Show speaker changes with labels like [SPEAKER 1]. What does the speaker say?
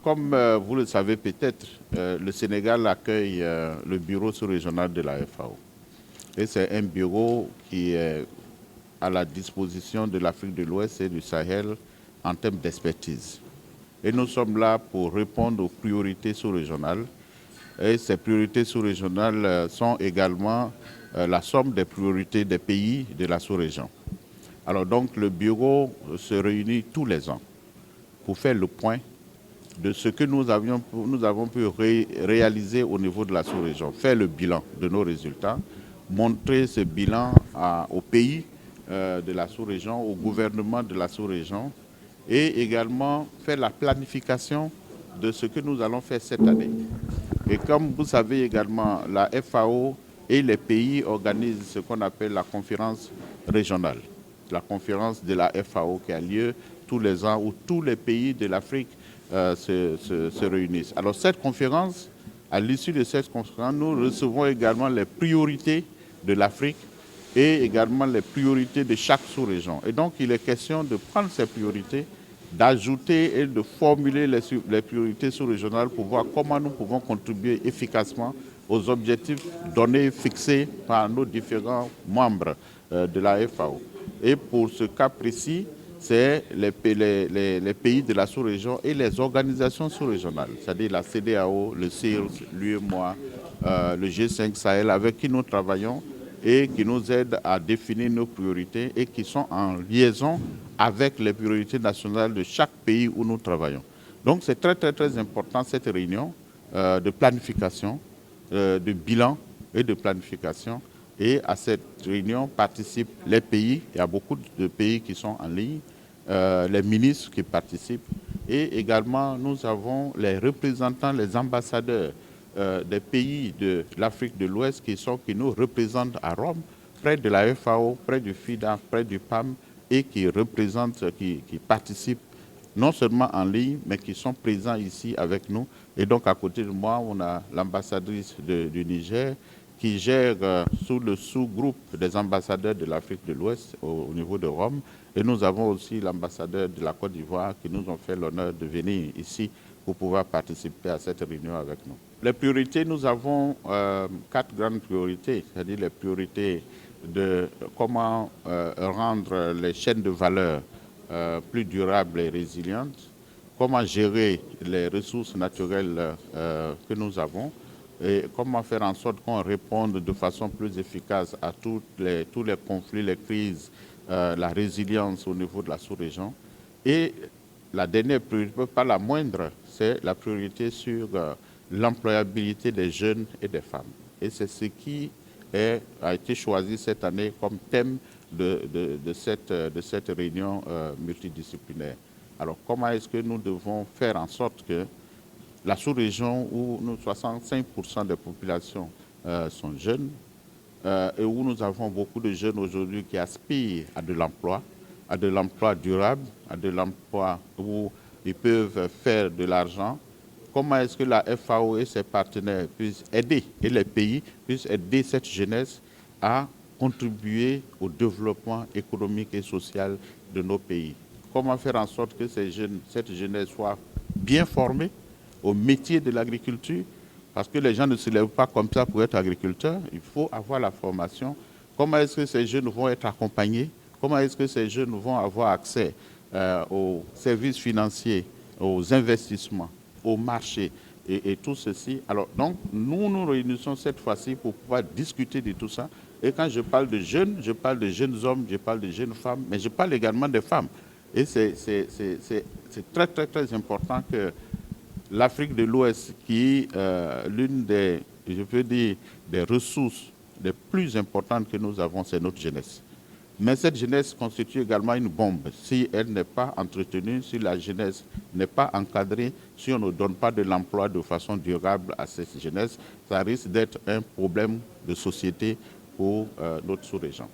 [SPEAKER 1] comme vous le savez peut-être, le Sénégal accueille le bureau sous-régional de la FAO. Et c'est un bureau qui est à la disposition de l'Afrique de l'Ouest et du Sahel en termes d'expertise. Et nous sommes là pour répondre aux priorités sous-régionales. Et ces priorités sous-régionales sont également la somme des priorités des pays de la sous-région. Alors donc le bureau se réunit tous les ans pour faire le point de ce que nous avons pu réaliser au niveau de la sous-région, faire le bilan de nos résultats, montrer ce bilan aux pays de la sous-région, au gouvernement de la sous-région et également faire la planification de ce que nous allons faire cette année. Et comme vous savez également, la FAO et les pays organisent ce qu'on appelle la conférence régionale, la conférence de la FAO qui a lieu tous les ans où tous les pays de l'Afrique se réunissent. Alors cette conférence, à l'issue de cette conférence, nous recevons également les priorités de l'Afrique et également les priorités de chaque sous-région. Et donc il est question de prendre ces priorités, d'ajouter et de formuler les priorités sous-régionales pour voir comment nous pouvons contribuer efficacement aux objectifs donnés, fixés par nos différents membres de la FAO. Et pour ce cas précis, c'est les pays de la sous-région et les organisations sous-régionales, c'est-à-dire la CEDEAO, le CIRS, l'UEMOA, le G5 Sahel, avec qui nous travaillons et qui nous aident à définir nos priorités et qui sont en liaison avec les priorités nationales de chaque pays où nous travaillons. Donc c'est très, très, très important cette réunion de planification, de bilan et de planification. Et à cette réunion participent les pays, il y a beaucoup de pays qui sont en ligne, les ministres qui participent et également nous avons les représentants, les ambassadeurs des pays de l'Afrique de l'Ouest qui nous représentent à Rome, près de la FAO, près du FIDA, près du PAM et qui représentent, qui participent non seulement en ligne, mais qui sont présents ici avec nous. Et donc à côté de moi, on a l'ambassadrice du Niger qui gère sous le sous-groupe des ambassadeurs de l'Afrique de l'Ouest au niveau de Rome. Et nous avons aussi l'ambassadeur de la Côte d'Ivoire qui nous ont fait l'honneur de venir ici pour pouvoir participer à cette réunion avec nous. Les priorités, nous avons 4 grandes priorités, c'est-à-dire les priorités de comment rendre les chaînes de valeur plus durables et résilientes, comment gérer les ressources naturelles que nous avons, et comment faire en sorte qu'on réponde de façon plus efficace à tous les conflits, les crises, la résilience au niveau de la sous-région. Et la dernière priorité, pas la moindre, c'est la priorité sur l'employabilité des jeunes et des femmes. Et c'est ce qui a été choisi cette année comme thème de cette réunion multidisciplinaire. Alors comment est-ce que nous devons faire en sorte que la sous-région où 65% des populations sont jeunes et où nous avons beaucoup de jeunes aujourd'hui qui aspirent à de l'emploi durable, à de l'emploi où ils peuvent faire de l'argent. Comment est-ce que la FAO et ses partenaires puissent aider, et les pays puissent aider cette jeunesse à contribuer au développement économique et social de nos pays? Comment faire en sorte que cette jeunesse soit bien formée au métier de l'agriculture, parce que les gens ne se lèvent pas comme ça pour être agriculteurs, il faut avoir la formation. Comment est-ce que ces jeunes vont être accompagnés? Comment est-ce que ces jeunes vont avoir accès aux services financiers, aux investissements, au marché et tout ceci? Alors donc, nous réunissons cette fois-ci pour pouvoir discuter de tout ça. Et quand je parle de jeunes hommes, je parle de jeunes femmes, mais je parle également des femmes. Et c'est très, très, très important que l'Afrique de l'Ouest, qui est l'une des, je peux dire, des ressources les plus importantes que nous avons, c'est notre jeunesse. Mais cette jeunesse constitue également une bombe. Si elle n'est pas entretenue, si la jeunesse n'est pas encadrée, si on ne donne pas de l'emploi de façon durable à cette jeunesse, ça risque d'être un problème de société pour notre sous-région.